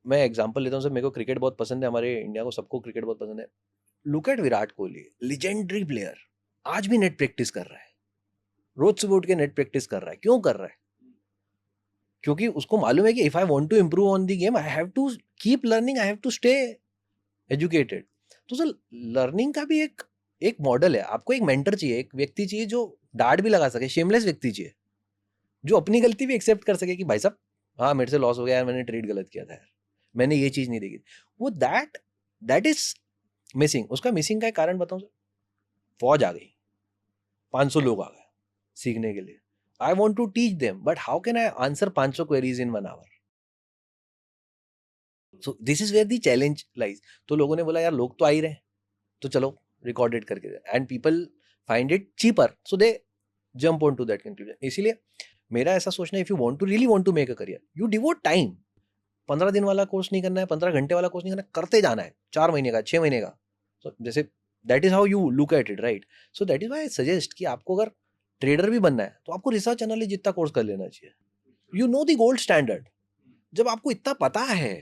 मैं एग्जांपल लेता हूँ सर, मेरे को क्रिकेट बहुत पसंद है, हमारे इंडिया को सबको क्रिकेट बहुत पसंद है। Look at Virat Kohli, legendary player, आज भी नेट प्रैक्टिस कर रहा है, रोज सुबह उठ के नेट प्रैक्टिस कर रहा है। क्यों कर रहा है? क्योंकि उसको मालूम है कि if I want to improve on the game, I have to keep learning, I have to stay educated. तो सर लर्निंग का भी एक एक मॉडल है। आपको एक मेंटर चाहिए, एक व्यक्ति चाहिए जो डांट भी लगा सके, शेमलेस व्यक्ति चाहिए, जो अपनी गलती भी एक्सेप्ट कर सके कि भाई साहब हाँ मेरे से लॉस हो गया यार, मैंने ट्रेड गलत किया था यार, मैंने ये चीज नहीं देखी। वो दैट इज मिसिंग। उसका मिसिंग का एक कारण बताऊं सर, फौज आ गई, 500 लोग आ गए सीखने के लिए। I want to teach them, but how can I answer 500 queries in 1 hour? So this is where the challenge lies. तो लोगों ने बोला यार लोग तो आ ही रहे हैं, तो चलो रिकॉर्डेड करके दे, and people find it cheaper, so they jump on to that conclusion. इसीलिए मेरा ऐसा सोचना है, if you want to really want to make a career, you devote time. 15 दिन वाला कोर्स नहीं करना है, 15 घंटे वाला कोर्स नहीं करना है, करते जाना है, 4 महीने का, 6 महीने का। सो जैसे that is how you look at it, right? So that is why I suggest कि आपको अगर ट्रेडर भी बनना है तो आपको रिसर्च एनालिस्ट जितना कोर्स कर लेना चाहिए। You know the gold standard. जब आपको इतना पता है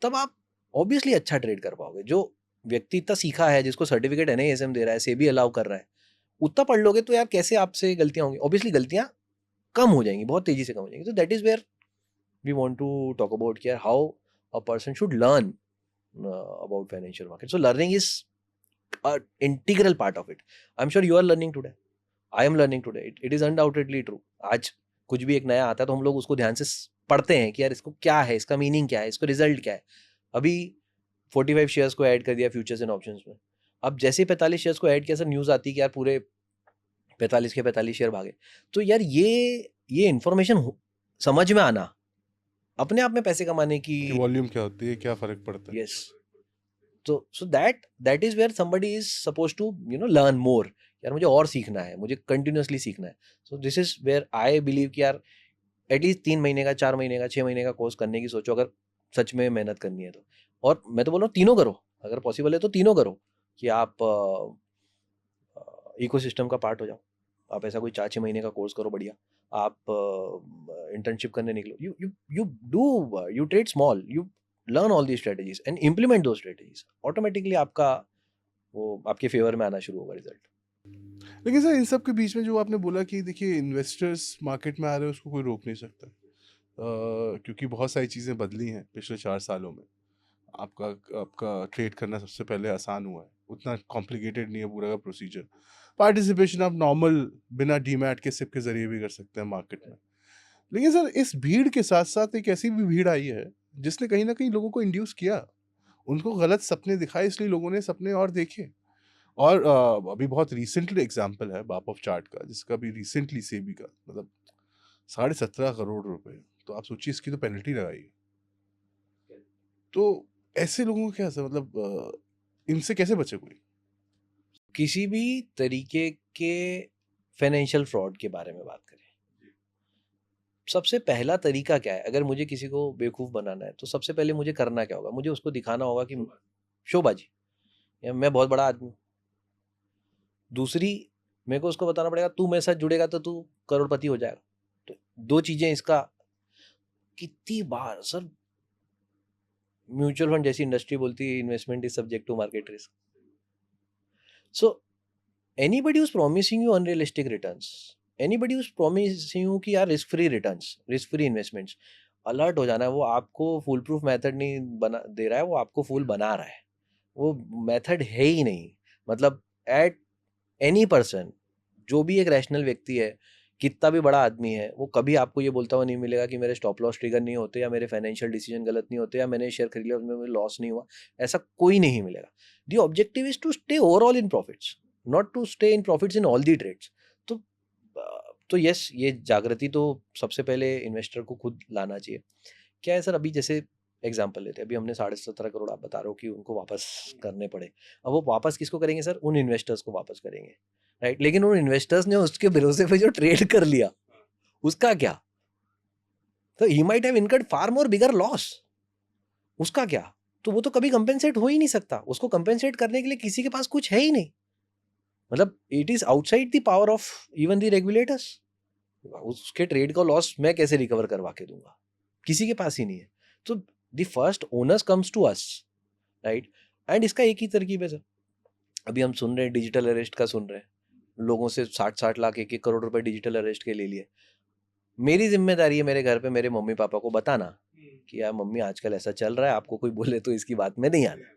तब आप ऑब्वियसली अच्छा ट्रेड कर पाओगे। जो व्यक्ति इतना सीखा है, जिसको सर्टिफिकेट एनआईएसएम दे रहा है, सेबी अलाउ कर रहा है, उतना पढ़ लोगे तो यार कैसे आपसे गलतियां होंगी? ऑब्वियसली गलतियां कम हो जाएंगी, बहुत तेजी से कम हो जाएंगी। तो that is where we want to talk about here how a person should learn about financial market. So learning is an integral part of it. I'm sure you are learning today. I am learning today. It is undoubtedly true. आज कुछ भी एक नया आता है तो हम लोग उसको ध्यान से पढ़ते हैं कि यार इसको क्या है, इसका मीनिंग क्या है, इसको रिजल्ट क्या है. अभी 45 शेयर्स को ऐड कर दिया फ्यूचर्स एंड ऑप्शंस में. अब जैसे ही 45 शेयर्स को ऐड किया सर, न्यूज़ आती है कि यार पूरे 45 के 45 शेयर भागे. तो यार ये इन्फॉर्मेशन समझ में आना अपने आप में पैसे कमाने की. कि वॉल्यूम क्या होती है, क्या फर्क पड़ता है. Yes. so that is where somebody is supposed to learn more. यार मुझे और सीखना है, मुझे कंटिन्यूअसली सीखना है. So this is where I believe कि यार एटलीस्ट 3 महीने का, 4 महीने का, 6 महीने का कोर्स करने की सोचो अगर सच में मेहनत करनी है तो. और मैं तो बोल रहा हूँ तीनों करो, अगर पॉसिबल है तो तीनों करो. कि आप इकोसिस्टम का पार्ट हो जाओ. आप ऐसा कोई 4-6 महीने का कोर्स करो बढ़िया. आप इंटर्नशिप करने निकलो. You trade small, you learn all the strategies and implement दो स्ट्रेटेजीज. ऑटोमेटिकली आपका वो आपके फेवर में आना शुरू होगा रिजल्ट. लेकिन सर इन सब के बीच में जो आपने बोला कि देखिए इन्वेस्टर्स मार्केट में आ रहे हैं उसको कोई रोक नहीं सकता, क्योंकि बहुत सारी चीज़ें बदली हैं पिछले 4 सालों में. आपका आपका ट्रेड करना सबसे पहले आसान हुआ है, उतना कॉम्प्लिकेटेड नहीं है पूरा का प्रोसीजर. पार्टिसिपेशन आप नॉर्मल बिना डीमैट के सिप के ज़रिए भी कर सकते हैं मार्केट में. लेकिन सर इस भीड़ के साथ साथ एक ऐसी भी भीड़ आई है जिसने कहीं ना कहीं लोगों को इंड्यूस किया, उनको गलत सपने दिखाए, इसलिए लोगों ने सपने और देखे. और अभी बहुत रिसेंटली एग्जांपल है बाप ऑफ चार्ट का, जिसका भी रिसेंटली सेबी का मतलब 17.5 करोड़ रुपए. तो आप सोचिए इसकी तो पेनल्टी लगाई है. तो ऐसे लोगों को क्या मतलब इनसे कैसे बचे कोई. किसी भी तरीके के फाइनेंशियल फ्रॉड के बारे में बात करें, सबसे पहला तरीका क्या है? अगर मुझे किसी को बेवकूफ़ बनाना है तो सबसे पहले मुझे करना क्या होगा? मुझे उसको दिखाना होगा कि शोबाजी, या मैं बहुत बड़ा आदमी हूँ. दूसरी, मेरे को उसको बताना पड़ेगा तू मेरे साथ जुड़ेगा तो तू करोड़पति हो जाएगा. तो 2 चीज़ें इसका. कितनी बार सर म्यूचुअल फंड जैसी इंडस्ट्री बोलती है investment is subject to market risk. So anybody who is promising you unrealistic returns, anybody who is promising you कि यार risk free returns, risk free investments, alert हो जाना है. वो आपको फूल प्रूफ मेथड नहीं बना दे रहा है, वो आपको फूल बना रहा है. वो मेथड है ही नहीं. मतलब एट एनी पर्सन, जो भी एक रैशनल व्यक्ति है, कितना भी बड़ा आदमी है, वो कभी आपको ये बोलता हुआ नहीं मिलेगा कि मेरे स्टॉप लॉस ट्रिगर नहीं होते, या मेरे फाइनेंशियल डिसीजन गलत नहीं होते, या मैंने शेयर खरीद लिया उसमें मुझे लॉस नहीं हुआ. ऐसा कोई नहीं मिलेगा. The objective is to stay overall in profits, not to stay in profits in all the trades. तो यस, ये जागृति तो सबसे पहले इन्वेस्टर को खुद लाना चाहिए. क्या है सर, अभी जैसे एग्जाम्पल लेते हैं, अभी हमने 17.5 करोड़ आप बता रहे हो कि उनको वापस करने पड़े. अब वो वापस किसको करेंगे सर? उन इन्वेस्टर्स को वापस करेंगे, राइट. लेकिन उन इन्वेस्टर्स ने उसके भरोसे पे जो ट्रेड कर लिया, उसका क्या? तो he might have incurred far more bigger loss. उसका क्या? तो वो तो कभी कंपेंसेट हो ही नहीं सकता. उसको कंपेंसेट करने के लिए किसी के पास कुछ है ही नहीं. मतलब it is outside the power of even the regulators. उसके ट्रेड का लॉस मैं कैसे रिकवर करवा के दूंगा? किसी के पास ही नहीं है. तो the first owners comes to us, right. And इसका एक ही तरकीब है सर. अभी हम सुन रहे हैं डिजिटल अरेस्ट का, सुन रहे हैं लोगों से 60-60 लाख 1-1 करोड़ रुपए डिजिटल अरेस्ट के ले लिए. मेरी जिम्मेदारी है मेरे घर पे मेरे मम्मी पापा को बताना कि यार मम्मी आजकल ऐसा चल रहा है, आपको कोई बोले तो इसकी बात में नहीं आना.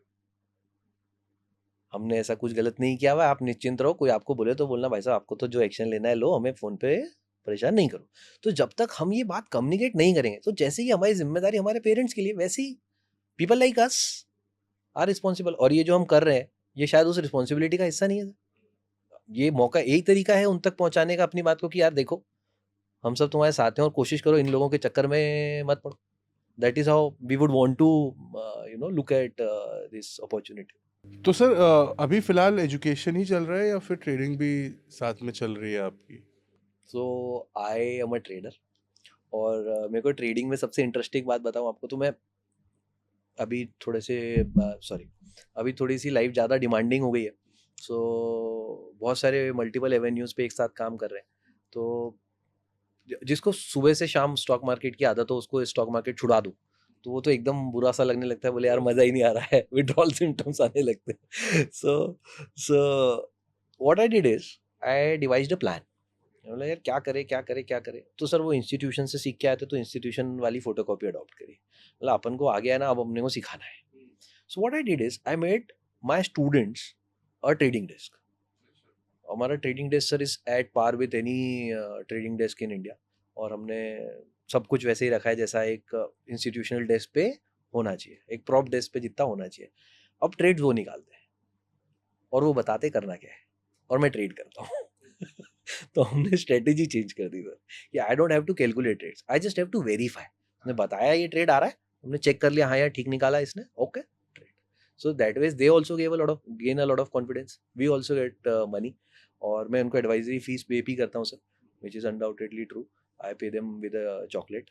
हमने ऐसा कुछ गलत नहीं किया हुआ, आप निश्चिंत रहो. कोई आपको बोले तो बोलना भाई साहब आपको तो जो एक्शन लेना है लो, हमें फोन पे परेशान नहीं करो. तो जब तक हम ये बात कम्युनिकेट नहीं करेंगे, तो जैसे ही हमारी जिम्मेदारी हमारे पेरेंट्स के लिए, वैसे ही people like us are responsible. और ये जो हम कर रहे हैं, ये शायद उस रिस्पॉन्सिबिलिटी का हिस्सा नहीं है. ये मौका, यही तरीका है उन तक पहुंचाने का अपनी बात को कि यार देखो हम सब तुम्हारे साथ हैं और कोशिश करो इन लोगों के चक्कर में मत पड़ो. That is how we would want to look at this opportunity. तो सर अभी फिलहाल एजुकेशन ही चल रहा है या फिर ट्रेडिंग भी साथ में चल रही है आपकी. सो आई एम अ ट्रेडर. और मेरे को ट्रेडिंग में सबसे इंटरेस्टिंग बात बताऊं आपको, तो मैं अभी थोड़े से अभी थोड़ी सी लाइफ ज़्यादा डिमांडिंग हो गई है. सो बहुत सारे मल्टीपल एवेन्यूज़ पे एक साथ काम कर रहे हैं. तो जिसको सुबह से शाम स्टॉक मार्केट की आदत हो, उसको स्टॉक मार्केट छुड़ा दूँ तो वो तो एकदम बुरा सा लगने लगता है. बोले यार मज़ा ही नहीं आ रहा है, विड्रॉल सिम्टम्स आने लगते हैं. सो what I did is I devised a plan. बोला यार क्या करे क्या करे क्या करे, तो सर वो इंस्टीट्यूशन से सीख के आए थे तो इंस्टीट्यूशन वाली फोटोकॉपी अडॉप्ट करी, मतलब अपन को आ गया ना, अब अपने को सिखाना है. So what I did is I made my students a trading desk. हमारा trading desk sir is at par with any trading desk in India, और हमने सब कुछ वैसे ही रखा है जैसा एक इंस्टीट्यूशनल डेस्क पे होना चाहिए, एक प्रॉप डेस्क पे जितना होना चाहिए. अब ट्रेड वो निकालते हैं और वो बताते करना क्या है, और मैं ट्रेड करता हूँ. तो हमने स्ट्रेटेजी चेंज कर दी सर कि I don't have to calculate trades, I just have to verify. हमने बताया ये ट्रेड आ रहा है, हमने चेक कर लिया हाँ यार ठीक निकाला इसने, okay trade. So that was they also gave a lot of gain a lot of confidence, we also get money. और मैं उनको एडवाइजरी फीस पे भी करता हूँ sir, which is undoubtedly true. I pay them with a chocolate.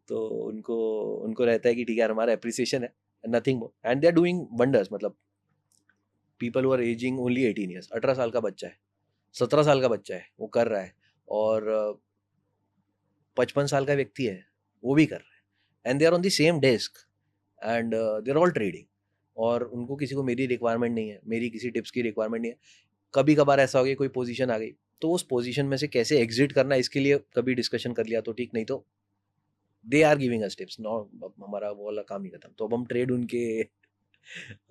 तो उनको उनको रहता है कि ठीक है हमारा अप्रिसिएशन है, nothing more, and they are doing wonders. मतलब people who are aging only 18 years, 18 साल का बच्चा है, 17 साल का बच्चा है, वो कर रहा है, और 55 साल का व्यक्ति है, वो भी कर रहा है, and they are on the same desk, and they are all trading. और उनको किसी को मेरी रिक्वायरमेंट नहीं है, मेरी किसी टिप्स की रिक्वायरमेंट नहीं है. कभी कभार ऐसा हो गया कोई पोजीशन आ गई, तो उस पोजीशन में से कैसे एग्जिट करना इसके लिए कभी डिस्कशन कर लिया तो ठीक, नहीं तो they are giving us tips. No, हमारा वो वाला काम ही खत्म, तो अब हम ट्रेड उनके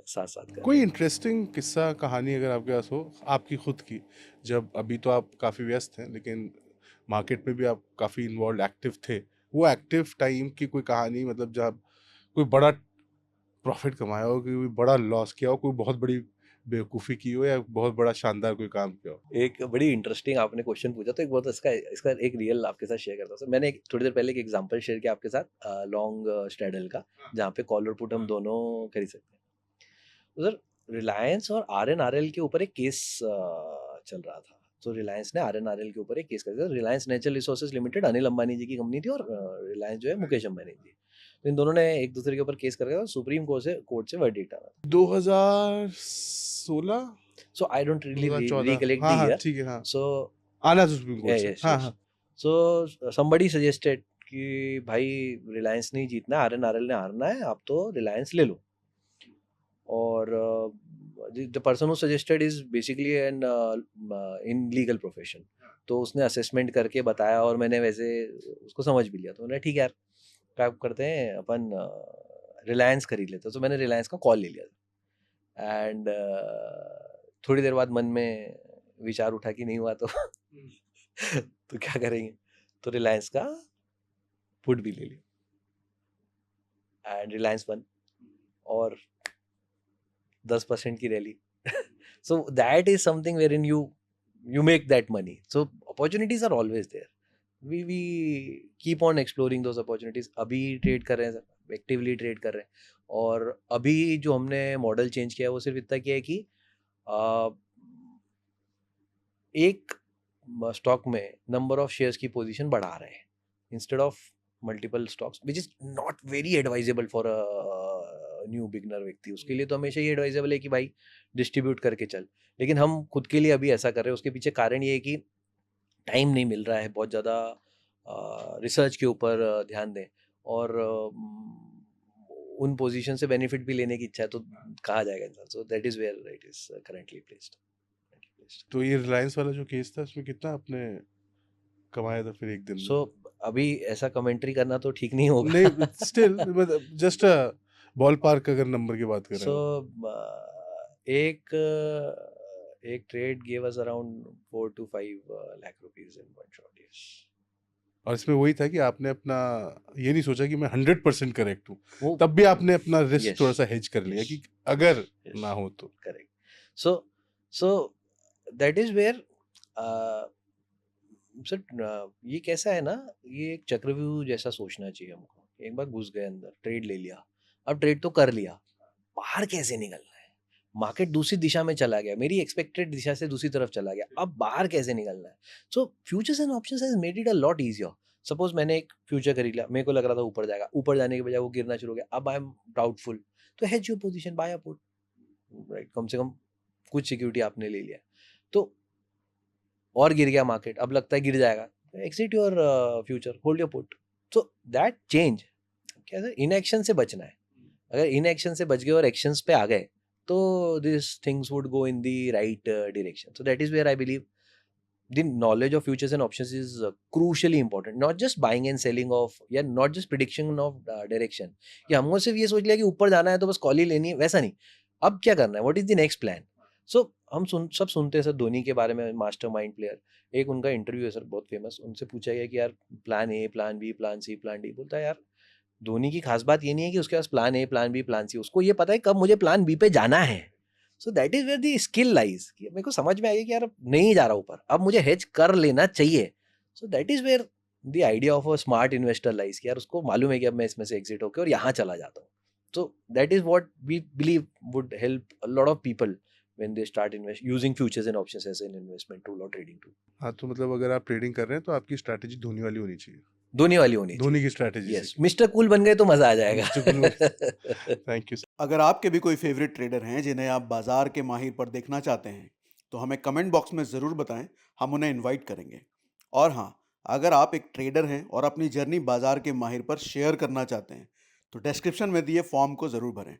साथ साथ कर कोई रहे हैं. इंटरेस्टिंग किस्सा कहानी अगर आपके पास हो आपकी खुद की, जब अभी तो आप काफ़ी व्यस्त हैं लेकिन मार्केट में भी आप काफ़ी इन्वॉल्व एक्टिव थे, वो एक्टिव टाइम की कोई कहानी, मतलब जब कोई बड़ा प्रॉफिट कमाया हो, कोई बड़ा लॉस किया हो, कोई बहुत बड़ी बेवकूफ़ी की हो, या बहुत बड़ा शानदार कोई काम किया हो? एक बड़ी इंटरेस्टिंग आपने क्वेश्चन पूछा, तो एक बहुत इसका इसका एक रियल आपके साथ शेयर करता हूँ सर. मैंने एक थोड़ी देर पहले एक एग्जांपल शेयर किया आपके साथ लॉन्ग स्ट्रैडल का, जहाँ पे कॉलर पुट हम दोनों खरीद सकते हैं. तो सर रिलायंस और RNRL के ऊपर एक केस चल रहा था. तो रिलायंस ने RNRL के ऊपर एक केस कर दिया. Reliance Natural Resources Limited Anil Ambani ji की कंपनी थी, और रिलायंस जो है मुकेश अंबानी जी. तो इन दोनों ने एक दूसरे के ऊपर केस करके सुप्रीम कोर्ट से वर्डिक्ट आना था. 2016, so I don't really 2014? Recollect the हाँ, हाँ, ईयर. ठीक है, हाँ। सो आना था सुप्रीम कोर्ट से। यस हाँ, यस. हाँ। सो somebody suggested कि भाई रिलायंस नहीं जीतना है, RNRL ने हारना है, आप तो रिलायंस ले लो. और the person who suggested is basically an in legal profession. तो उसने असेसमेंट करके बताया, और मैंने वैसे उसको समझ भी लिया. तो मैंने ठीक है यार, क्या करते हैं अपन रिलायंस खरीद लेते हैं. तो मैंने रिलायंस का कॉल ले लिया, एंड थोड़ी देर बाद मन में विचार उठा कि नहीं हुआ तो तो क्या करेंगे, तो रिलायंस का पुट भी ले लिया, एंड रिलायंस वन, और 10% की rally. So that is something where in you make that money. So opportunities are always there. We keep on exploring those opportunities. अभी ट्रेड कर रहे हैं सर, एक्टिवली ट्रेड कर रहे हैं. और अभी जो हमने मॉडल चेंज किया है वो सिर्फ इतना किया है कि आ, एक स्टॉक में नंबर ऑफ शेयर्स की पोजीशन बढ़ा रहे हैं instead of multiple stocks, which is not very advisable for a new beginner व्यक्ति. उसके लिए तो हमेशा ही एडवाइजेबल है कि भाई डिस्ट्रीब्यूट करके चल. लेकिन हम खुद के लिए अभी ऐसा कर रहे हैं. उसके पीछे कारण ये है कि टाइम नहीं मिल रहा है बहुत ज़्यादा रिसर्च के ऊपर ध्यान दें, और उन पोजीशन से बेनिफिट भी लेने की इच्छा है, तो कहा जाएगा इंसान. So that is where it is currently placed. तो ये रिलायंस वाला जो केस था, उसमें कितना आपने कमाया था फिर एक दिन में? सो अभी ऐसा कमेंट्री करना तो ठीक नहीं होगा. नहीं, स्टिल मतलब जस्ट अ बॉल पार्क अगर नंबर की बात कर रहे सो हो। एक trade gave us around 4 to 5 lakh rupees in one shot. Yes. और इसमें वही था कि आपने अपना ये नहीं सोचा कि मैं 100% करेक्ट हूँ, वो तब भी आपने अपना रिस्क यस थोड़ा सा हेज कर लिया यस कि अगर यस ना हो तो। Correct. So so that is where sir ये कैसा है ना, ये एक चक्रव्यूह जैसा सोचना चाहिए हमको. एक बार घुस गए अंदर, ट्रेड ले लिया, अब ट्रेड तो कर लिया, बाहर कैसे निकलना है. मार्केट दूसरी दिशा में चला गया, मेरी एक्सपेक्टेड दिशा से दूसरी तरफ चला गया, अब बाहर कैसे निकलना है. So futures and options has made it a lot easier. Suppose मैंने एक फ्यूचर खरीद लिया, मेरे को लग रहा था ऊपर जाएगा, ऊपर जाने के बजाय वो गिरना शुरू हो गया, अब आई एम डाउटफुल. तो hedge your position, buy a put, right. कम से कम कुछ सिक्योरिटी आपने ले लिया. तो और गिर गया मार्केट, अब लगता है गिर जाएगा, exit your future, hold your put. So that change, क्या सर, इनएक्शन से बचना है. अगर इनएक्शन से बच गए और एक्शंस पे आ गए, तो this things would go in the right direction. So that is where I believe the knowledge of futures and options is crucially important. Not just buying and selling of, या not just prediction of direction, कि हमको सिर्फ ये सोच लिया कि ऊपर जाना है तो बस कॉल ही लेनी है, वैसा नहीं. अब क्या करना है, what is the next plan. So हम सब सुनते हैं सर धोनी के बारे में, मास्टर माइंड प्लेयर. एक उनका इंटरव्यू है सर बहुत फेमस, उनसे पूछा गया कि यार plan A, plan B, plan C, plan D. बोलता है यार धोनी की खास बात ये नहीं है कि उसके पास plan A, plan B, plan C, उसको ये पता है कब मुझे प्लान बी पे जाना है. So that is where the skill lies, कि मेरे को समझ में आ गया कि यार अब नहीं जा रहा ऊपर, अब मुझे हेज कर लेना चाहिए. So that is where the idea of a smart investor lies, कि यार उसको मालूम है कि अब मैं इसमें से एग्जिट होकर और यहाँ चला जाता हूँ. So that is what we believe would help a lot of people when they start using futures and options as an investment tool or trading tool. हाँ, तो मतलब अगर आप ट्रेडिंग कर रहे हैं तो आपकी स्ट्रैटेजी धोनी वाली होनी चाहिए, धोनी वाली होनी धोनी चाहिए. की स्ट्रैटेजी यस, मिस्टर कूल बन गए तो मजा आ जाएगा. Thank you. अगर आपके भी कोई फेवरेट ट्रेडर हैं जिन्हें आप बाजार के माहिर पर देखना चाहते हैं तो हमें कमेंट बॉक्स में ज़रूर बताएं, हम उन्हें इनवाइट करेंगे. और हाँ, अगर आप एक ट्रेडर हैं और अपनी जर्नी बाजार के माहिर पर शेयर करना चाहते हैं तो डिस्क्रिप्शन में दिए फॉर्म को ज़रूर भरें.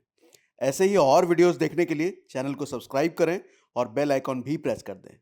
ऐसे ही और वीडियोस देखने के लिए चैनल को सब्सक्राइब करें और बेल आइकॉन भी प्रेस कर दें.